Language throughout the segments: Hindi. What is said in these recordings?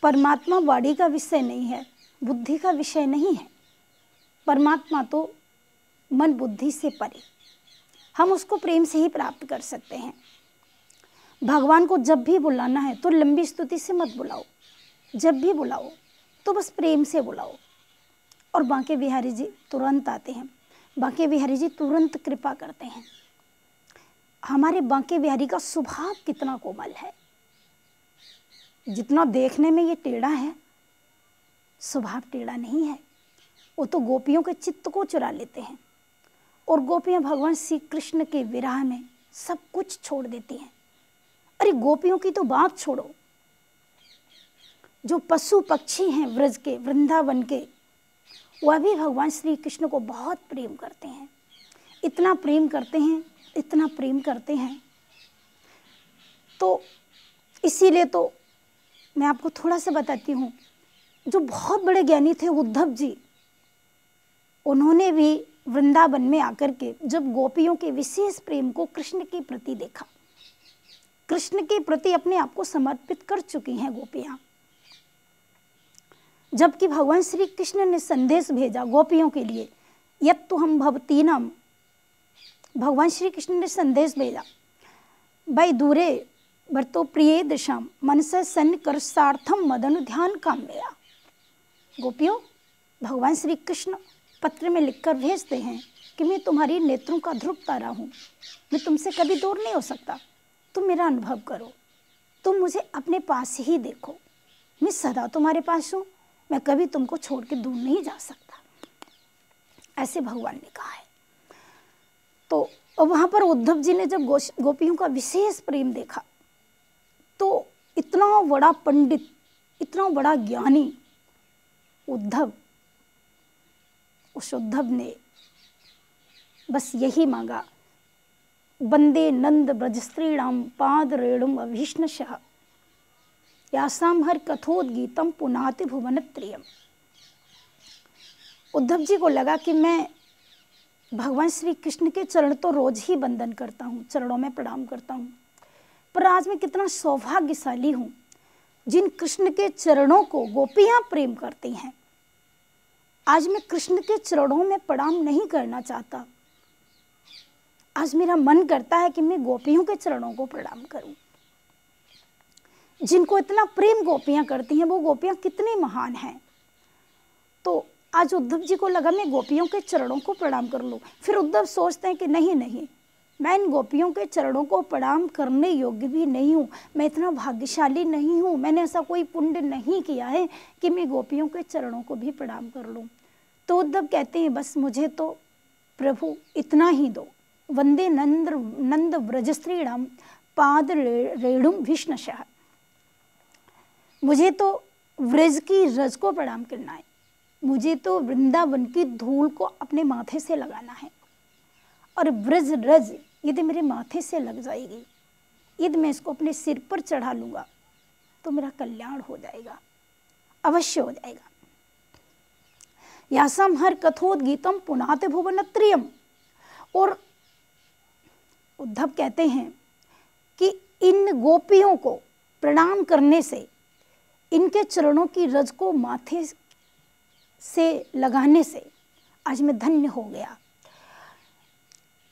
परमात्मा वाणी का विषय नहीं है, बुद्धि का विषय नहीं है। परमात्मा तो मन बुद्धि से परे, हम उसको प्रेम से ही प्राप्त कर सकते हैं। भगवान को जब भी बुलाना है तो लंबी स्तुति से मत बुलाओ, जब भी बुलाओ तो बस प्रेम से बुलाओ। और बांके बिहारी जी तुरंत आते हैं, बांके बिहारी जी तुरंत कृपा करते हैं। हमारे बांके बिहारी का स्वभाव कितना कोमल है, जितना देखने में ये टेढ़ा है, स्वभाव टेढ़ा नहीं है। वो तो गोपियों के चित्त को चुरा लेते हैं और गोपियां भगवान श्री कृष्ण के विरह में सब कुछ छोड़ देती हैं। अरे गोपियों की तो बात छोड़ो, जो पशु पक्षी हैं व्रज के, वृंदावन के, वह भी भगवान श्री कृष्ण को बहुत प्रेम करते हैं। इतना प्रेम करते हैं, इतना प्रेम करते हैं। तो इसीलिए तो मैं आपको थोड़ा सा बताती हूँ, जो बहुत बड़े ज्ञानी थे उद्धव जी, उन्होंने भी वृंदावन में आकर के जब गोपियों के विशेष प्रेम को कृष्ण के प्रति देखा, कृष्ण के प्रति अपने आप को समर्पित कर चुकी हैं गोपियां। जबकि भगवान श्री कृष्ण ने संदेश भेजा गोपियों के लिए, यत् तो हम भवतीनाम, भगवान श्री कृष्ण ने संदेश भेजा, भाई दूरे वर्तो प्रिय दशाम मनसा सन कर सार्थम मदन ध्यान काम्या। गोपियों, भगवान श्री कृष्ण पत्र में लिखकर भेजते हैं कि मैं तुम्हारी नेत्रों का ध्रुव तारा हूँ, मैं तुमसे कभी दूर नहीं हो सकता, तुम मेरा अनुभव करो, तुम मुझे अपने पास ही देखो, मैं सदा तुम्हारे पास हूँ, मैं कभी तुमको छोड़ के दूर नहीं जा सकता। ऐसे भगवान ने कहा है। तो वहाँ पर उद्धव जी ने जब गोपियों का विशेष प्रेम देखा तो इतना बड़ा पंडित, इतना बड़ा ज्ञानी उद्धव, उस उद्धव ने बस यही मांगा, वंदे नंद ब्रजस्त्रीणाम पाद रेणुम अभीष्णशः यासाम हर कथोद्गीतम पुनाति भुवनत्रियम। उद्धव जी को लगा कि मैं भगवान श्री कृष्ण के चरण तो रोज ही वंदन करता हूँ, चरणों में प्रणाम करता हूँ, पर आज मैं कितना सौभाग्यशाली हूँ जिन कृष्ण के चरणों को गोपियाँ प्रेम करती हैं। आज मैं कृष्ण के चरणों में प्रणाम नहीं करना चाहता, आज मेरा मन करता है कि मैं गोपियों के चरणों को प्रणाम करूं। जिनको इतना प्रेम गोपियां करती हैं, वो गोपियां कितनी महान हैं। तो आज उद्धव जी को लगा मैं गोपियों के चरणों को प्रणाम कर लूं। फिर उद्धव सोचते हैं कि नहीं नहीं, मैं इन गोपियों के चरणों को प्रणाम करने योग्य भी नहीं हूँ, मैं इतना भाग्यशाली नहीं हूँ, मैंने ऐसा कोई पुण्य नहीं किया है कि मैं गोपियों के चरणों को भी प्रणाम कर लूँ। तो उद्धव कहते हैं बस मुझे तो प्रभु इतना ही दो, वंदे नंद व्रजस्त्रीणाम पाद रेणुम विष्णशः। मुझे तो व्रज की रज को प्रणाम करना है, मुझे तो वृंदावन की धूल को अपने माथे से लगाना है, और व्रज रज यदि मेरे माथे से लग जाएगी, यदि मैं इसको अपने सिर पर चढ़ा लूँगा तो मेरा कल्याण हो जाएगा, अवश्य हो जाएगा। यासम हर कथोद्गीतम पुनाति भुवनत्रियम। और उद्धव कहते हैं कि इन गोपियों को प्रणाम करने से, इनके चरणों की रज को माथे से लगाने से आज मैं धन्य हो गया।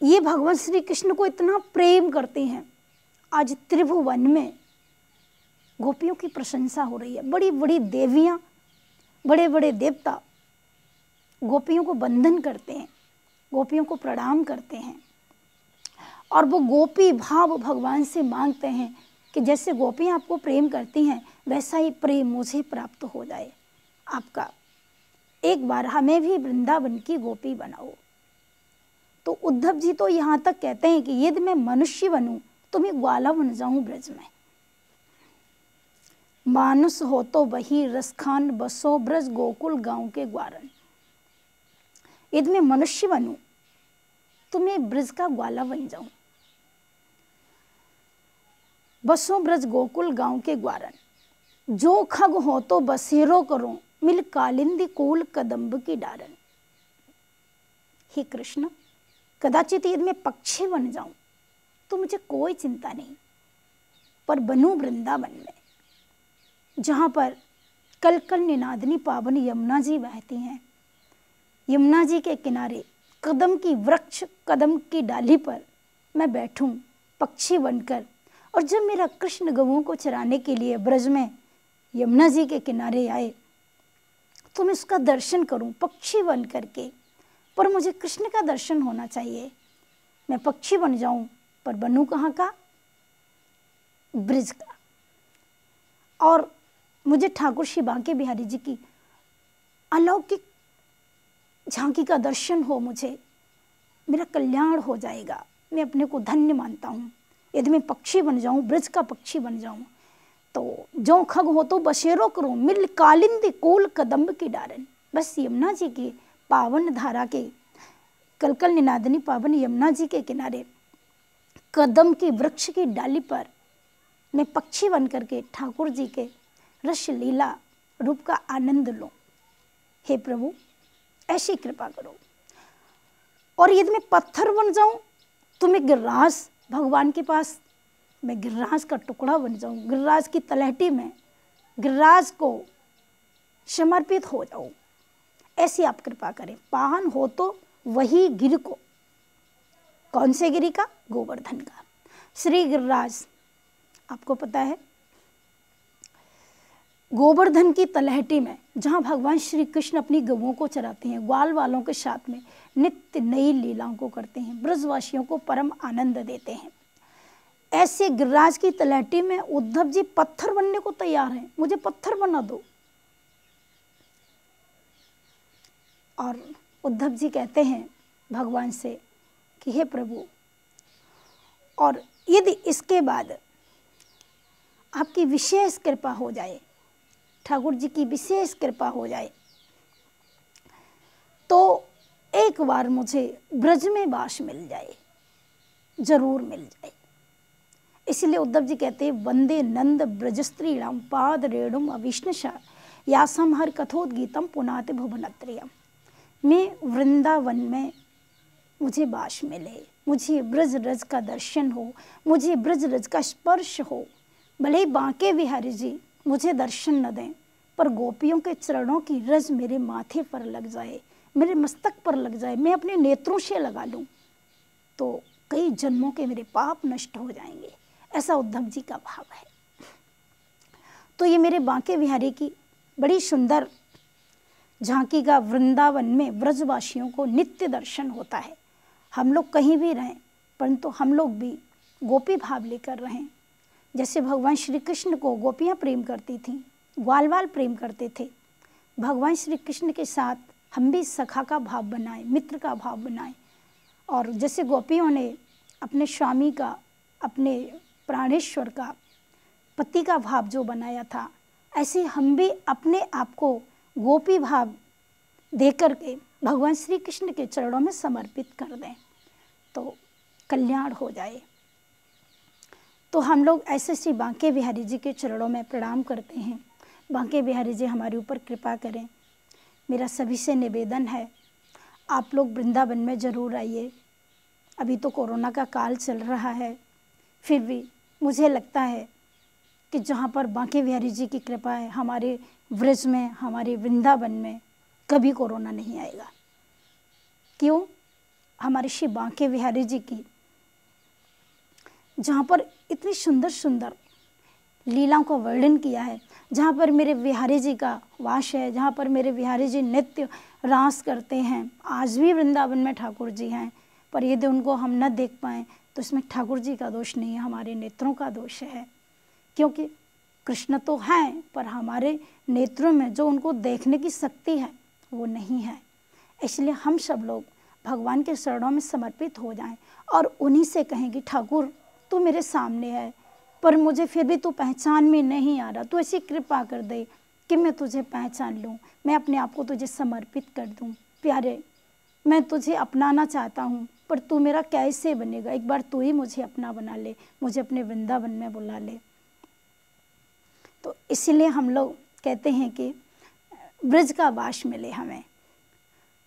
ये भगवान श्री कृष्ण को इतना प्रेम करते हैं, आज त्रिभुवन में गोपियों की प्रशंसा हो रही है। बड़ी बड़ी देवियाँ, बड़े बड़े देवता गोपियों को वंदन करते हैं, गोपियों को प्रणाम करते हैं, और वो गोपी भाव भगवान से मांगते हैं कि जैसे गोपियाँ आपको प्रेम करती हैं वैसा ही प्रेम मुझे प्राप्त हो जाए आपका, एक बार हमें भी वृंदावन की गोपी बनाओ। तो उद्धव जी तो यहाँ तक कहते हैं कि यदि मैं मनुष्य बनूं तो मैं ग्वाला बन जाऊं ब्रज में। मानुस हो तो वही रसखान बसो ब्रज गोकुल गांव के ग्वारन। यदि मैं मनुष्य बनूं तो मैं ब्रज का ग्वाला बन जाऊं, बसो ब्रज गोकुल गांव के ग्वारन। जो खग हो तो बसेरो करो मिल कालिंदी कूल कदम्ब की डारन। हे कृष्ण, कदाचित यदि मैं पक्षी बन जाऊं तो मुझे कोई चिंता नहीं, पर बनूं वृंदावन में, जहां पर कल कल निनादनी पावन यमुना जी बहती हैं। यमुना जी के किनारे कदम की वृक्ष, कदम की डाली पर मैं बैठूं पक्षी बनकर, और जब मेरा कृष्ण गऊओं को चराने के लिए ब्रज में यमुना जी के किनारे आए तो मैं उसका दर्शन करूं पक्षी बन करके। पर मुझे कृष्ण का दर्शन होना चाहिए। मैं पक्षी बन जाऊं पर बनूं कहाँ का? ब्रज का। और मुझे ठाकुर श्री बांके बिहारी जी की अलौकिक झांकी का दर्शन हो, मुझे मेरा कल्याण हो जाएगा। मैं अपने को धन्य मानता हूँ यदि मैं पक्षी बन जाऊं, ब्रज का पक्षी बन जाऊं। तो जो खग हो तो बसेरो करूं, मिल कालिंदी कोल कदम्ब की डारन। बस यमुना जी की पावन धारा के कलकल निनादनी पावन यमुना जी के किनारे कदम की वृक्ष की डाली पर मैं पक्षी बन करके ठाकुर जी के रस लीला रूप का आनंद लूं। हे प्रभु ऐसी कृपा करो। और यदि मैं पत्थर बन जाऊं तो मैं गिरिराज भगवान के पास, मैं गिरिराज का टुकड़ा बन जाऊं, गिरिराज की तलहटी में गिरिराज को समर्पित हो जाऊं। ऐसी आप कृपा करें। पावन हो तो वही गिर को, कौन से गिरी का? गोवर्धन का। श्री गिरिराज आपको पता है गोवर्धन की तलहटी में जहाँ भगवान श्री कृष्ण अपनी गऊओं को चराते हैं, ग्वाल वालों के साथ में नित्य नई लीलाओं को करते हैं, ब्रजवासियों को परम आनंद देते हैं। ऐसे गिरिराज की तलहटी में उद्धव जी पत्थर बनने को तैयार हैं। मुझे पत्थर बना दो। और उद्धव जी कहते हैं भगवान से कि हे प्रभु, और यदि इसके बाद आपकी विशेष कृपा हो जाए, ठाकुर जी की विशेष कृपा हो जाए, तो एक बार मुझे ब्रज में वास मिल जाए, जरूर मिल जाए। इसलिए उद्धव जी कहते हैं वंदे नंद ब्रजस्त्रीणाम पाद रेणुम अविष्णशा यासम हर कथोद्गीतम पुनाति भुवनत्रियम। मैं वृंदावन में मुझे वास मिले, मुझे ब्रज रज का दर्शन हो, मुझे ब्रज रज का स्पर्श हो। भले ही बांके बिहारी जी मुझे दर्शन न दें, पर गोपियों के चरणों की रज मेरे माथे पर लग जाए, मेरे मस्तक पर लग जाए, मैं अपने नेत्रों से लगा लूं, तो कई जन्मों के मेरे पाप नष्ट हो जाएंगे। ऐसा उद्धव जी का भाव है। तो ये मेरे बांके बिहारी की बड़ी सुंदर झांकी का वृंदावन में ब्रजवासियों को नित्य दर्शन होता है। हम लोग कहीं भी रहें, परंतु हम लोग भी गोपी भाव लेकर रहें। जैसे भगवान श्री कृष्ण को गोपियाँ प्रेम करती थीं, ग्वाल वाल प्रेम करते थे, भगवान श्री कृष्ण के साथ हम भी सखा का भाव बनाएं, मित्र का भाव बनाएं। और जैसे गोपियों ने अपने स्वामी का, अपने प्राणेश्वर का, पति का भाव जो बनाया था, ऐसे हम भी अपने आप को गोपी भाव दे करके भगवान श्री कृष्ण के चरणों में समर्पित कर दें, तो कल्याण हो जाए। तो हम लोग ऐसे श्री बांके बिहारी जी के चरणों में प्रणाम करते हैं। बांके बिहारी जी हमारे ऊपर कृपा करें। मेरा सभी से निवेदन है, आप लोग वृंदावन में ज़रूर आइए। अभी तो कोरोना का काल चल रहा है, फिर भी मुझे लगता है कि जहाँ पर बांके बिहारी जी की कृपा है, हमारे व्रज में, हमारे वृंदावन में कभी कोरोना नहीं आएगा। क्यों? हमारे श्री बांके बिहारी जी की जहाँ पर इतनी सुंदर सुंदर लीलाओं का वर्णन किया है, जहाँ पर मेरे बिहारी जी का वास है, जहाँ पर मेरे बिहारी जी नित्य रास करते हैं। आज भी वृंदावन में ठाकुर जी हैं, पर यदि उनको हम न देख पाएँ तो इसमें ठाकुर जी का दोष नहीं है, हमारे नेत्रों का दोष है। क्योंकि कृष्ण तो हैं, पर हमारे नेत्रों में जो उनको देखने की शक्ति है वो नहीं है। इसलिए हम सब लोग भगवान के शरणों में समर्पित हो जाएं और उन्हीं से कहें कि ठाकुर तू मेरे सामने है, पर मुझे फिर भी तू पहचान में नहीं आ रहा, तू ऐसी कृपा कर दे कि मैं तुझे पहचान लूँ, मैं अपने आप को तुझे समर्पित कर दूँ। प्यारे, मैं तुझे अपनाना चाहता हूँ, पर तू मेरा कैसे बनेगा? एक बार तू ही मुझे अपना बना ले, मुझे अपने वृंदावन में बुला ले। तो इसीलिए हम लोग कहते हैं कि ब्रज का वास मिले हमें।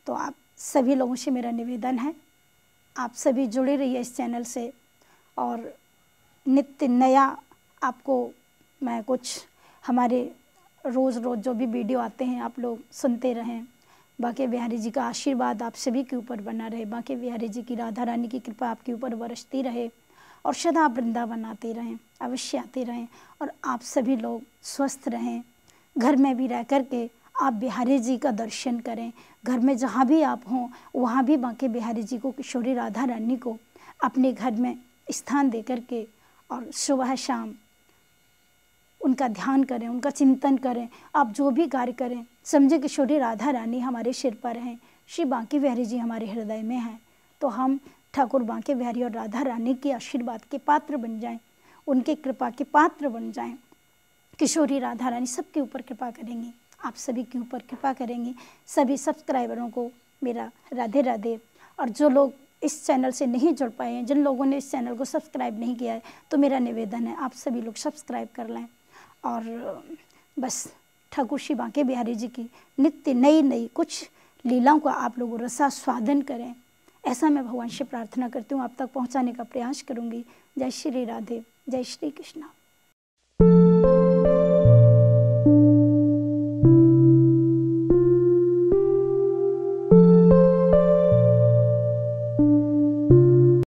तो आप सभी लोगों से मेरा निवेदन है, आप सभी जुड़े रहिए इस चैनल से, और नित्य नया आपको मैं कुछ हमारे रोज़ रोज़ जो भी वीडियो आते हैं आप लोग सुनते रहें। बांके बिहारी जी का आशीर्वाद आप सभी के ऊपर बना रहे। बांके बिहारी जी की, राधा रानी की कृपा आपके ऊपर बरसती रहे और सदा आप वृंदावन आते रहें, अवश्य आते रहें। और आप सभी लोग स्वस्थ रहें। घर में भी रह कर के आप बिहारी जी का दर्शन करें। घर में जहाँ भी आप हों वहाँ भी बांके बिहारी जी को, किशोरी राधा रानी को अपने घर में स्थान दे कर के और सुबह शाम उनका ध्यान करें, उनका चिंतन करें। आप जो भी कार्य करें समझे किशोरी राधा रानी हमारे सिर पर हैं, श्री बांके बिहारी जी हमारे हृदय में हैं। तो हम ठाकुर बांके बिहारी और राधा रानी के आशीर्वाद के पात्र बन जाएं, उनके कृपा के पात्र बन जाएं। किशोरी राधा रानी सबके ऊपर कृपा करेंगी, आप सभी के ऊपर कृपा करेंगी। सभी सब्सक्राइबरों को मेरा राधे राधे। और जो लोग इस चैनल से नहीं जुड़ पाए हैं, जिन लोगों ने इस चैनल को सब्सक्राइब नहीं किया है, तो मेरा निवेदन है आप सभी लोग सब्सक्राइब कर लें। और बस ठाकुर श्री बांके बिहारी जी की नित्य नई नई कुछ लीलाओं का आप लोग रसास्वादन करें, ऐसा मैं भगवान से प्रार्थना करती हूँ। आप तक पहुँचाने का प्रयास करूँगी। जय श्री राधे, जय श्री कृष्णा।